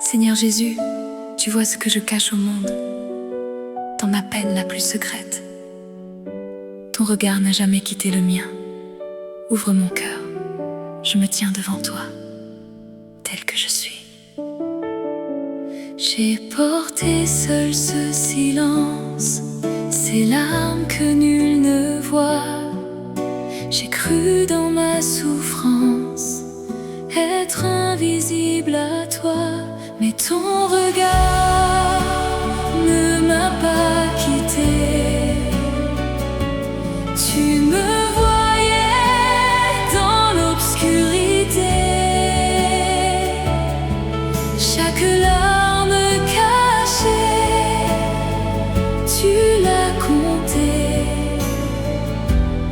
Seigneur Jésus, tu vois ce que je cache au monde, dans ma peine la plus secrète. Ton regard n'a jamais quitté le mien. Ouvre mon cœur, je me tiens devant toi, tel que je suis. J'ai porté seul ce silence, ces larmes que nul ne voit. J'ai cru dans ma souffrance être invisible à toi, mais ton regard ne m'a pas quitté. Tu me voyais dans l'obscurité, chaque larme cachée, tu l'as comptée.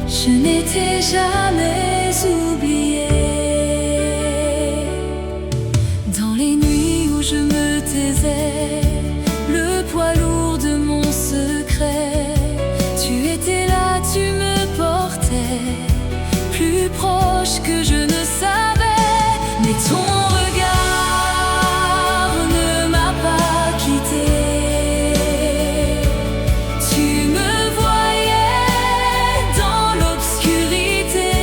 Je n'étais jamais oubliée. Dans les nuits où je me taisais, le poids lourd de mon secret, tu étais là, tu me portais, plus proche que je ne savais. Mais ton regard ne m'a pas quitté. Tu me voyais dans l'obscurité,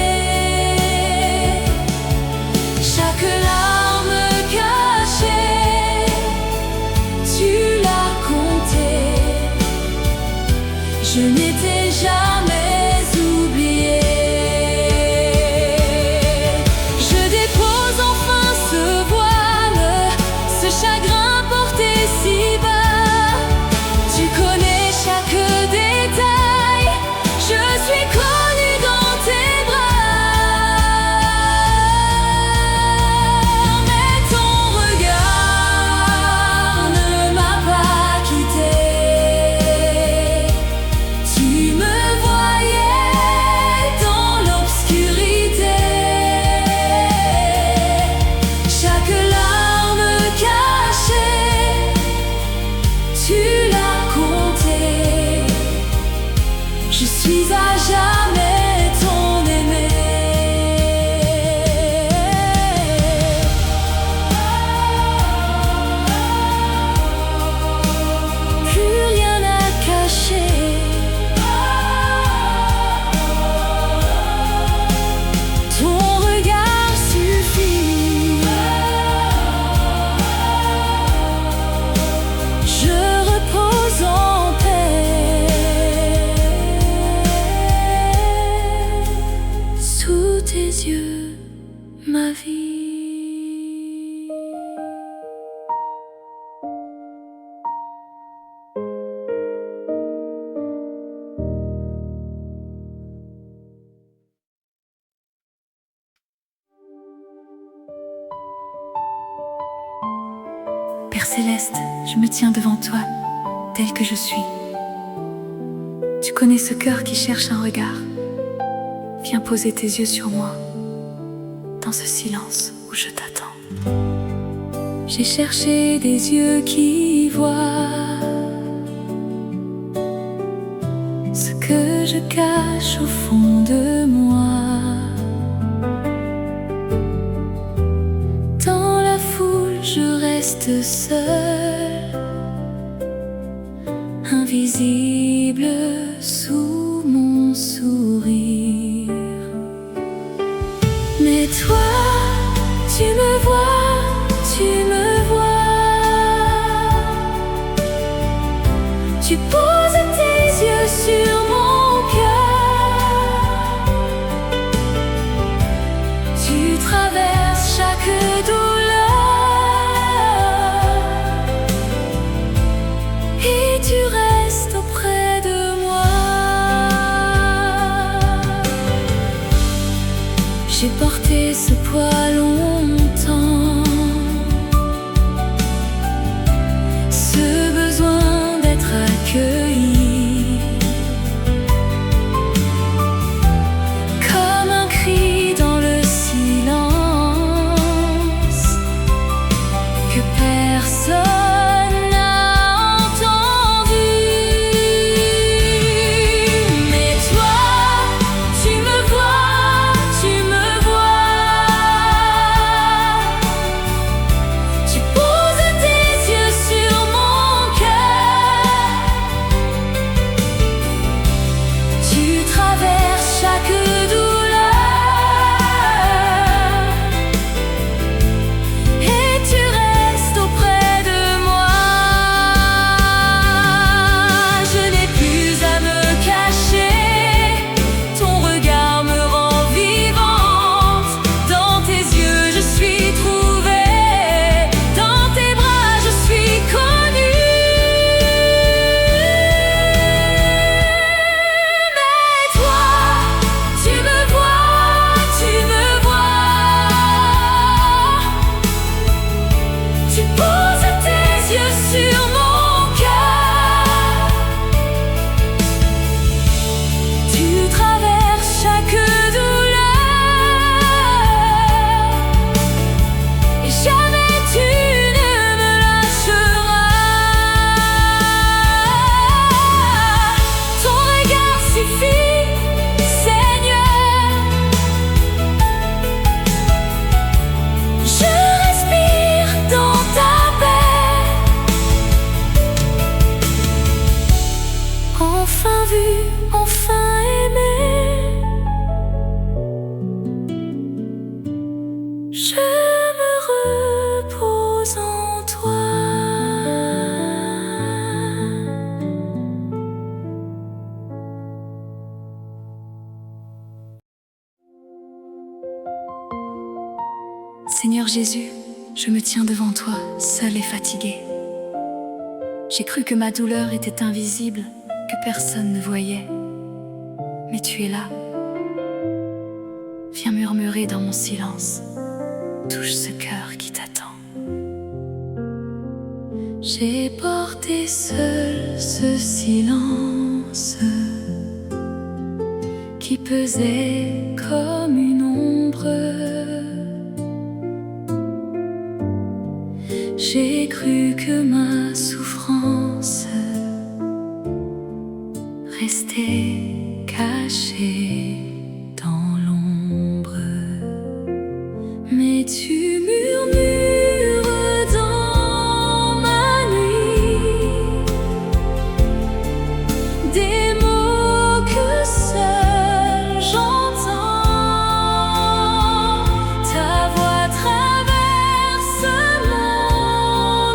chaque larme cachée, tu l'as comptée. Je n'étais jamais oubliée. Je dépose enfin ce voile, ce chagrin porté si bas. Tu connais chaque détail, je suis connue dans tes bras. Mais ton regard ne m'a pas quitté. Tu me voyais dans l'obscurité, chaque larme cachée, tu l'as comptée. Je suis à jamais ton aimé. Plus rien à cacher. Ton regard suffit. Je repose en paix sous tes yeux, ma vie. Père céleste, je me tiens devant toi, tel que je suis. Tu connais ce cœur qui cherche un regard. Viens poser tes yeux sur moi, dans ce silence où je t'attends. J'ai cherché des yeux qui voient ce que je cache au fond de moi. Dans la foule, je reste seule, invisible sous mon sourire. Mais toi, tu me vois, tu me vois. Tu poses tes yeux sur mon cœur. Tu traverses chaque douleur et tu restes auprès de moi. J'ai porté ce poids longtemps, ce besoin d'être accueilli, comme un cri dans le silence que personne n'a entendu. Mais toi, tu me vois, tu me vois. Je me repose en toi. Seigneur Jésus, je me tiens devant toi, seule et fatiguée. J'ai cru que ma douleur était invisible, que personne ne voyait. Mais tu es là. Viens murmurer dans mon silence. Touche ce cœur qui t'attend. J'ai porté seul ce silence qui pesait comme une ombre. J'ai cru que ma souffrance restait cachée dans l'ombre. Mais tu murmures dans ma nuit des mots que seul j'entends. Ta voix traverse mon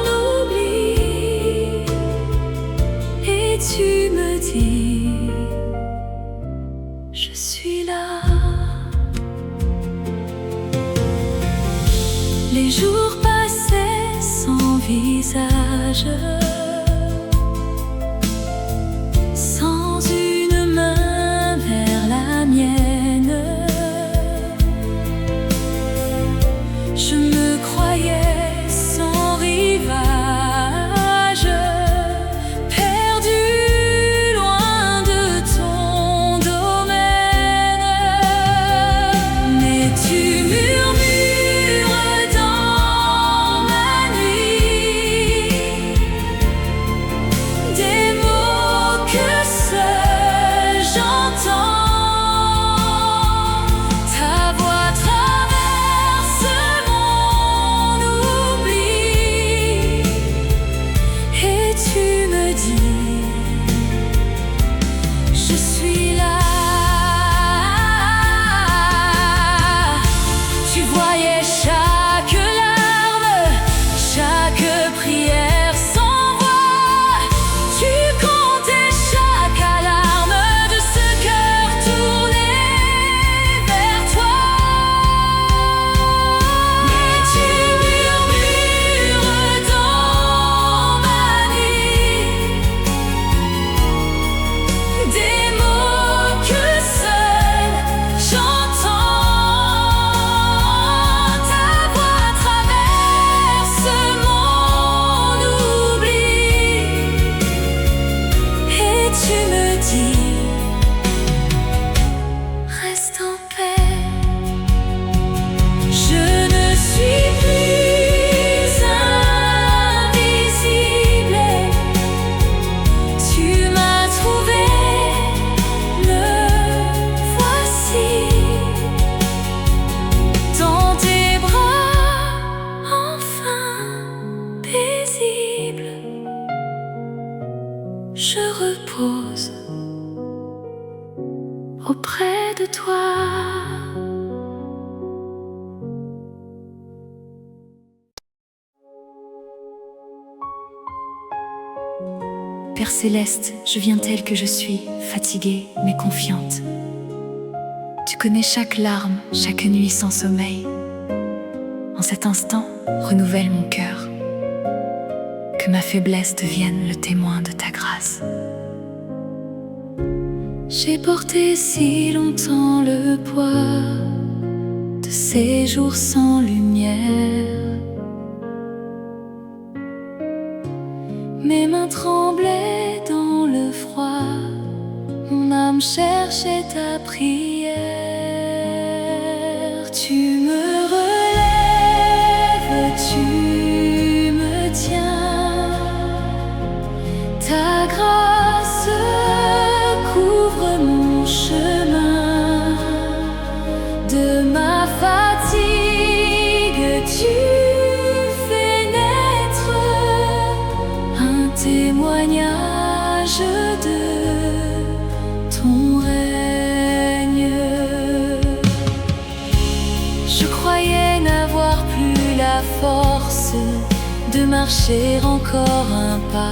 oubli et tu me dis: je suis là. Les jours passaient sans visage, sans une main vers la mienne. Je me croyais sans rivage, perdu loin de ton domaine. Mais tu murmures dans ma nuit des mots que seul j'entends. Ta voix traverse mon oubli et tu me dis: je suis là. Tu voyais chaque larme, chaque prière sans voix. Tu comptais chaque alarme de ce cœur tourné vers toi. Mais tu murmures dans ma nuit des mots que seul j'entends. Ta voix traverse mon oubli et tu me dis: reste en paix. Je ne suis plus invisible. Tu m'as trouvé, me voici dans tes bras, enfin paisible. Je repose auprès de toi. Père céleste, je viens telle que je suis, fatiguée mais confiante. Tu connais chaque larme, chaque nuit sans sommeil. En cet instant, renouvelle mon cœur. Que ma faiblesse devienne le témoin de ta grâce. J'ai porté si longtemps le poids de ces jours sans lumière. Mes mains tremblaient dans le froid, mon âme cherchait ta prière. Tu me relèves, tu me tiens. Ta grâce couvre mon chemin. De ma fatigue, tu fais naître un témoignage de ton règne. Je croyais n'avoir la force de marcher encore un pas.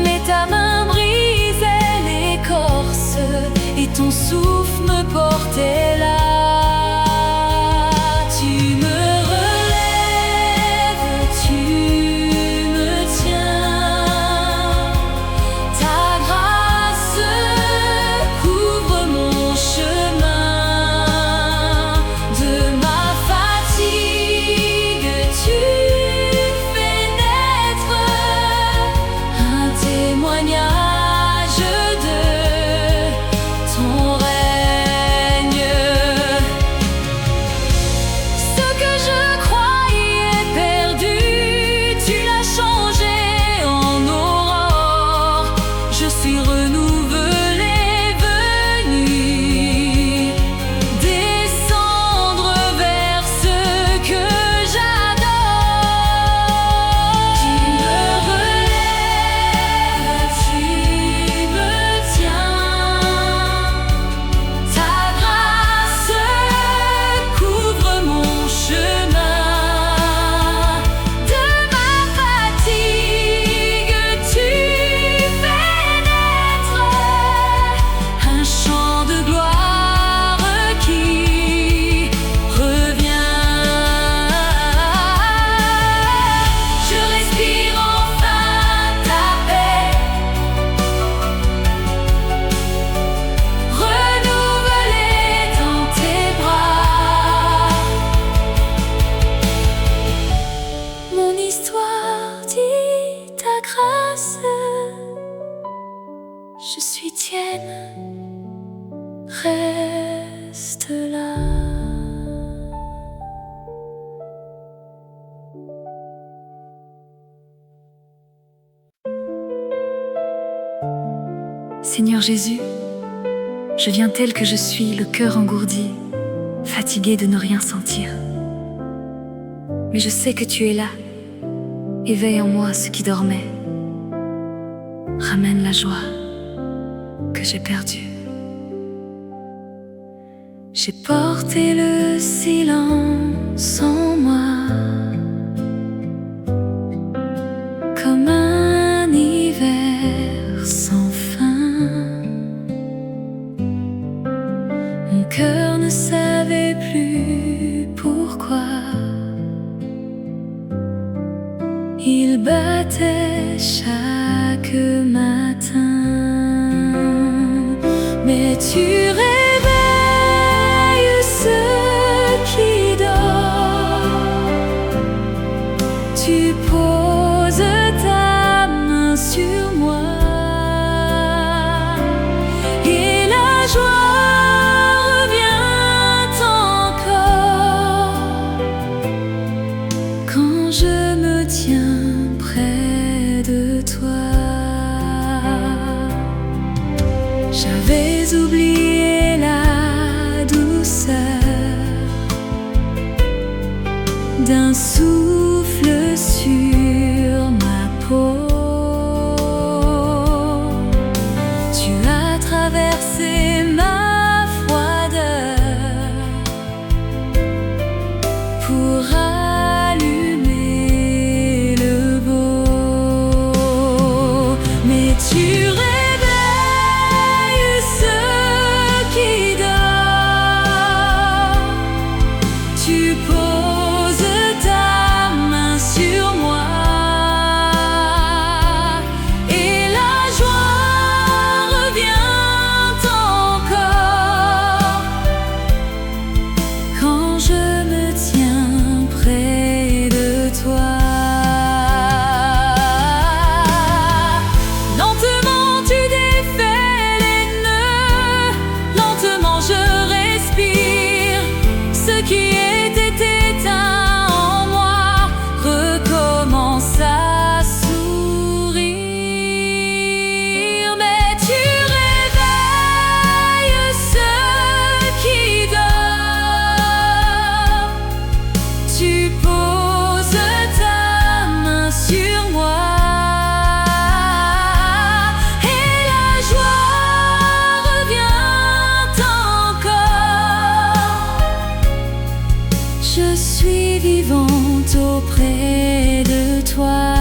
Mais ta main brisait l'écorce et ton souffle me portait là. Je suis tienne, reste là. Seigneur Jésus, je viens tel que je suis, le cœur engourdi, fatigué de ne rien sentir. Mais je sais que tu es là, éveille en moi ce qui dormait. Ramène la joie que j'ai perdue. J'ai porté le silence en moi, comme un hiver sans fin. Mon cœur ne savait plus pourquoi il battait chaque matin. Mais tu réveilles ce qui dort, tu poses ta main sur moi, et la joie revient encore quand je me tiens près de toi. J'avais oublié vivante auprès de toi.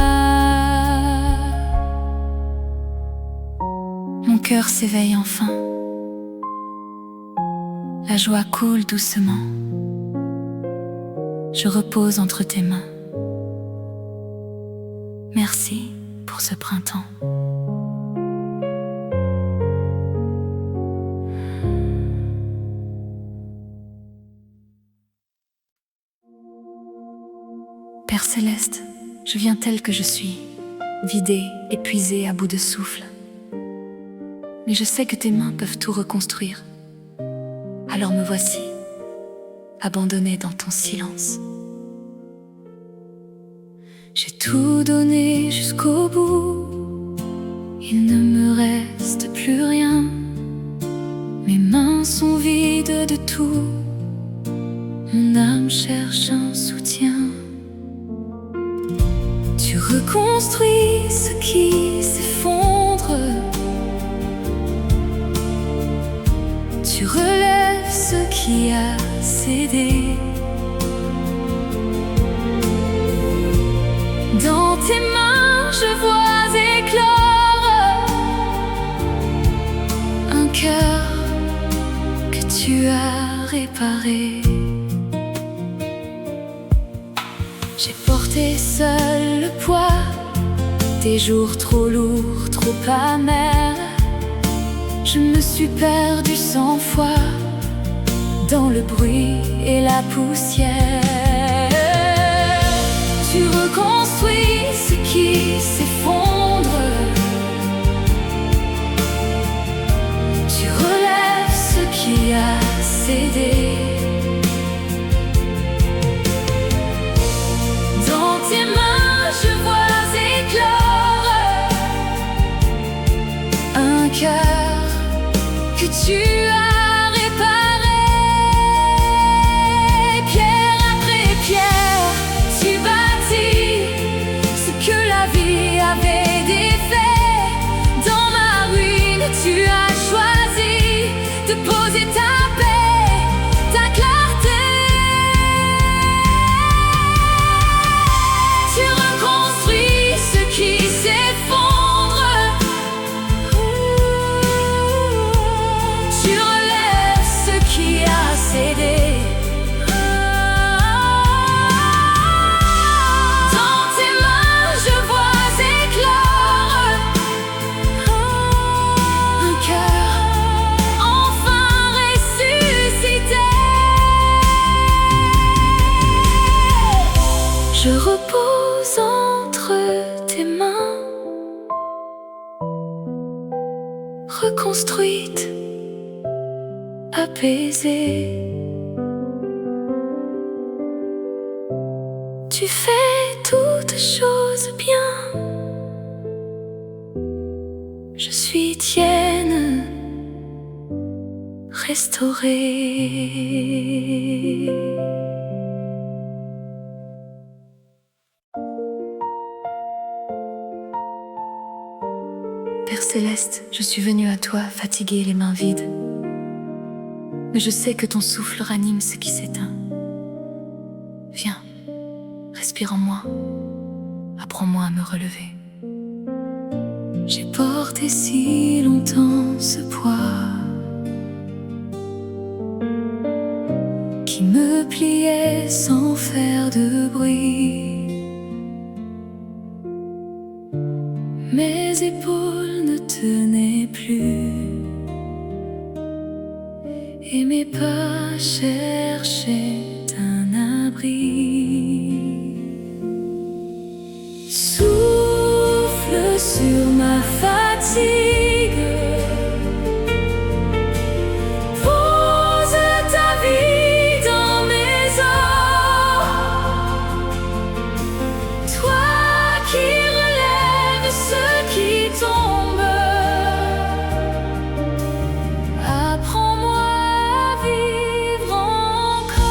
Mon cœur s'éveille enfin, la joie coule doucement. Je repose entre tes mains. Merci pour ce printemps. Père céleste, je viens tel que je suis, vidé, épuisé, à bout de souffle. Mais je sais que tes mains peuvent tout reconstruire. Alors me voici, abandonné dans ton silence. J'ai tout donné jusqu'au bout, il ne me reste plus rien. Mes mains sont vides de tout, mon âme cherche un soutien. Tu reconstruis ce qui s'effondre, tu relèves ce qui a cédé. Dans tes mains je vois éclore un cœur que tu as réparé. J'ai porté seul le poids des jours trop lourds, trop amers. Je me suis perdu sans foi dans le bruit et la poussière. Tu reconstruis ce qui s'effondre, tu relèves ce qui a cédé. Dans tes mains je vois éclore un cœur que tu as réparé. Pierre après pierre, tu bâtis ce que la vie avait défait. Dans ma ruine, tu as choisi de poser ta paix, ta clarté. Tu reconstruis ce qui s'effondre, tu relèves ce qui a cédé. Dans tes mains je vois éclore un cœur enfin ressuscité. Je repose entre tes mains, reconstruite, apaisée. Tu fais toutes choses bien. Je suis tienne, restaurée. Père céleste, je suis venu à toi, fatigué, les mains vides. Mais je sais que ton souffle ranime ce qui s'éteint. Viens, respire en moi, apprends-moi à me relever. J'ai porté si longtemps ce poids qui me pliait sans faire de bruit. Mes épaules ne tenaient plus et mes pas cherchaient un abri. Souffle sur ma fatigue, pose ta vie dans mes os. Toi qui relèves ceux qui tombent, apprends-moi à vivre encore.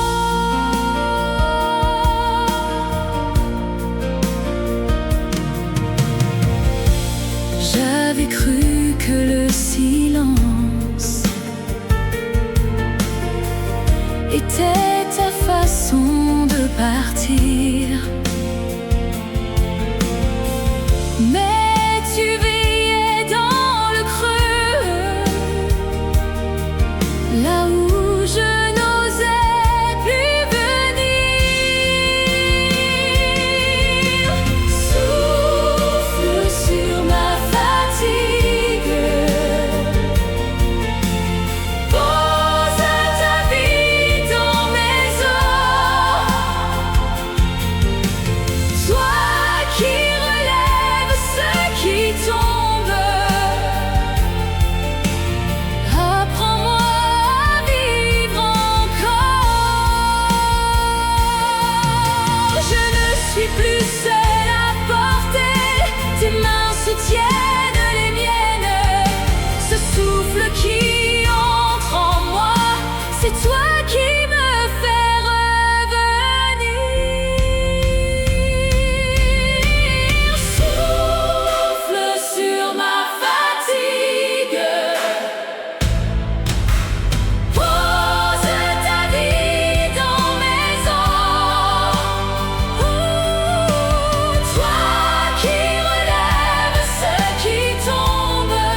J'avais cru que le silence était ta façon de repartir. Mais tu veillais dans le creux, là où je n'osais plus venir. Souffle sur ma fatigue, pose ta vie dans mes os. Toi qui relèves ceux qui tombent, apprends-moi à vivre encore. Je ne suis plus seule à porter, tes mains soutiennent les miennes. Ce souffle qui entre en moi, c'est toi qui me fais revenir. Souffle sur ma fatigue, pose ta vie dans mes os. Toi qui relèves ceux qui tombent,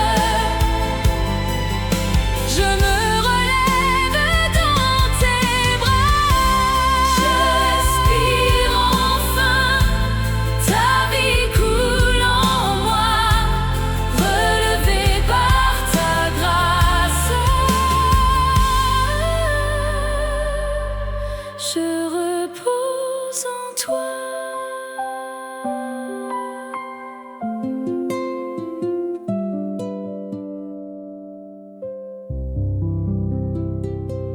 je me relève dans tes bras. Je respire enfin, ta vie coule en moi, relevée par ta grâce. Je repose en toi.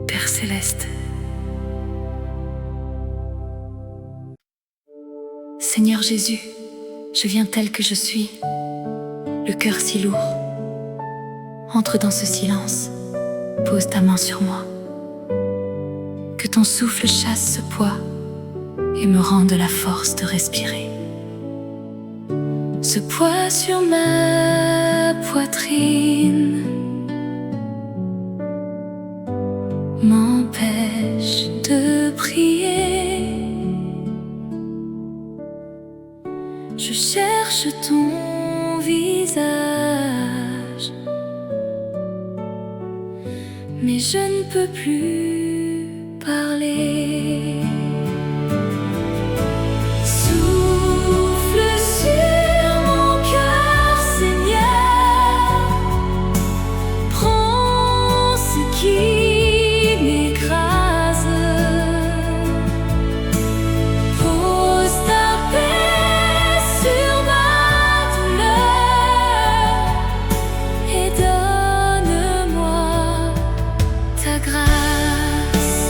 Père céleste, Seigneur Jésus, je viens tel que je suis, le cœur si lourd. Entre dans ce silence, pose ta main sur moi. Que ton souffle chasse ce poids et me rende la force de respirer. Ce poids sur ma poitrine m'empêche de prier. Je cherche ton visage, mais je ne peux plus parler. Souffle sur mon cœur, Seigneur, prends ce qui m'écrase. Pose ta paix sur ma douleur et donne-moi ta grâce.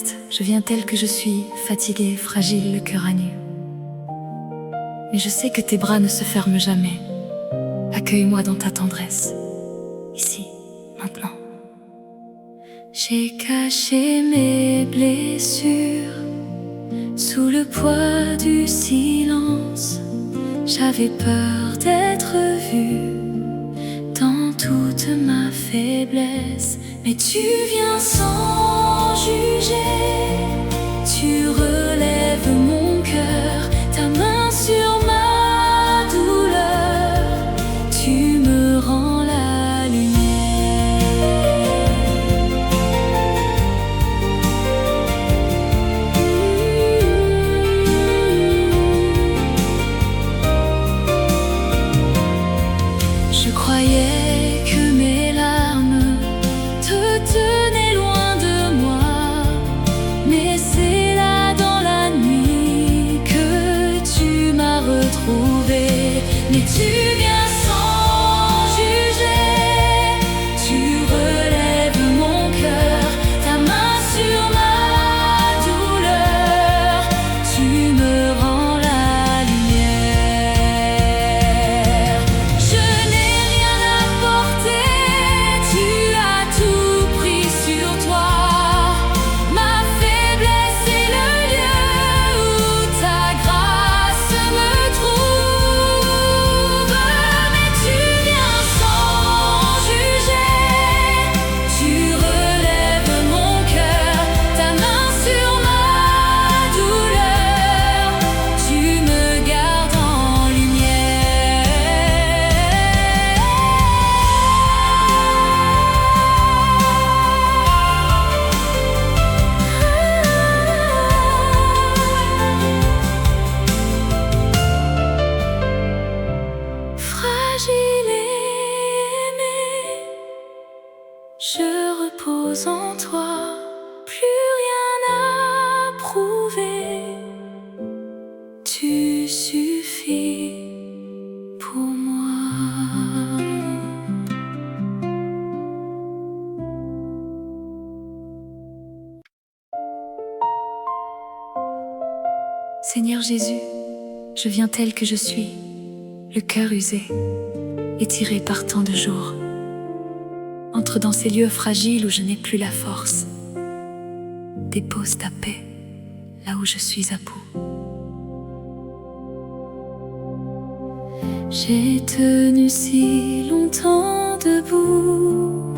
reste, je viens telle que je suis, fatiguée, fragile, le cœur à nu. Mais je sais que tes bras ne se ferment jamais. Accueille-moi dans ta tendresse, ici, maintenant. J'ai caché mes blessures sous le poids du silence. J'avais peur d'être vue dans toute ma faiblesse. Mais tu viens sans juger, tu relèves mon cœur, ta main sur ma douleur, tu me rends la lumière. Je croyais que mes larmes te tenaient loin de moi, mais c'est là dans la nuit que tu m'as retrouvée. Mais tu viens sans juger, tu relèves mon cœur, ta main sur ma douleur, tu me rends la lumière. Je n'ai rien apporté, tu as tout pris sur toi. Ma faiblesse est le lieu où ta grâce me trouve. Mais tu viens sans juger, tu relèves mon cœur, ta main sur ma douleur, tu me gardes en lumière. Fragile et aimée, je repose en toi, plus rien à prouver. Tu suffis pour moi. Seigneur Jésus, je viens tel que je suis, le cœur usé, étiré par tant de jours. Entre dans ces lieux fragiles où je n'ai plus la force. Dépose ta paix là où je suis à bout. J'ai tenu si longtemps debout,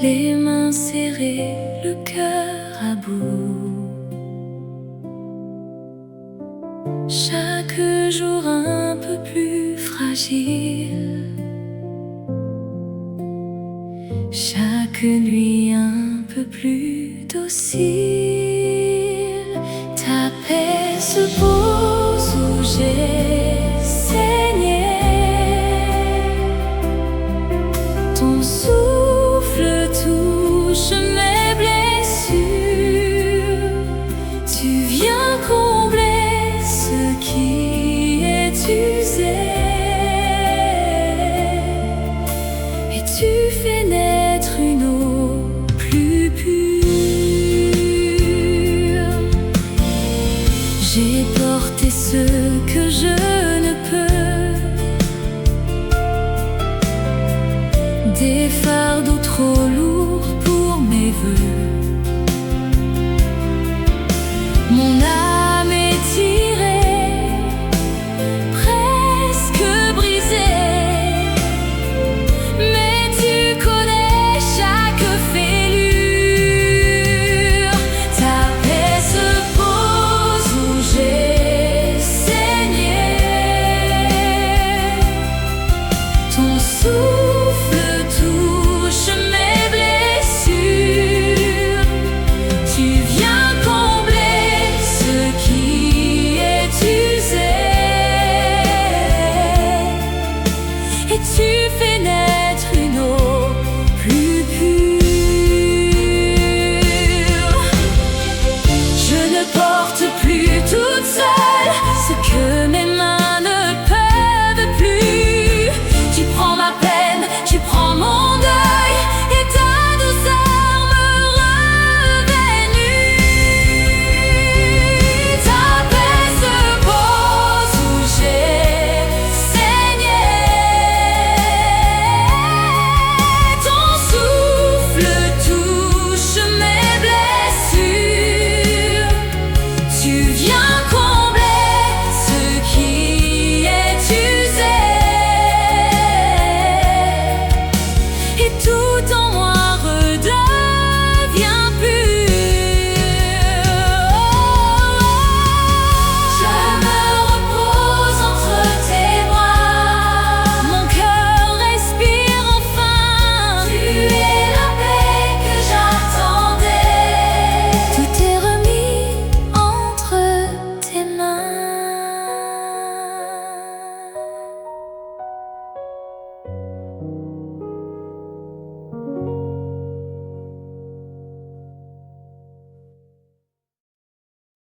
les mains serrées, le cœur à bout. Chaque jour un peu plus fragile, chaque nuit un peu plus docile. Ta paix se pose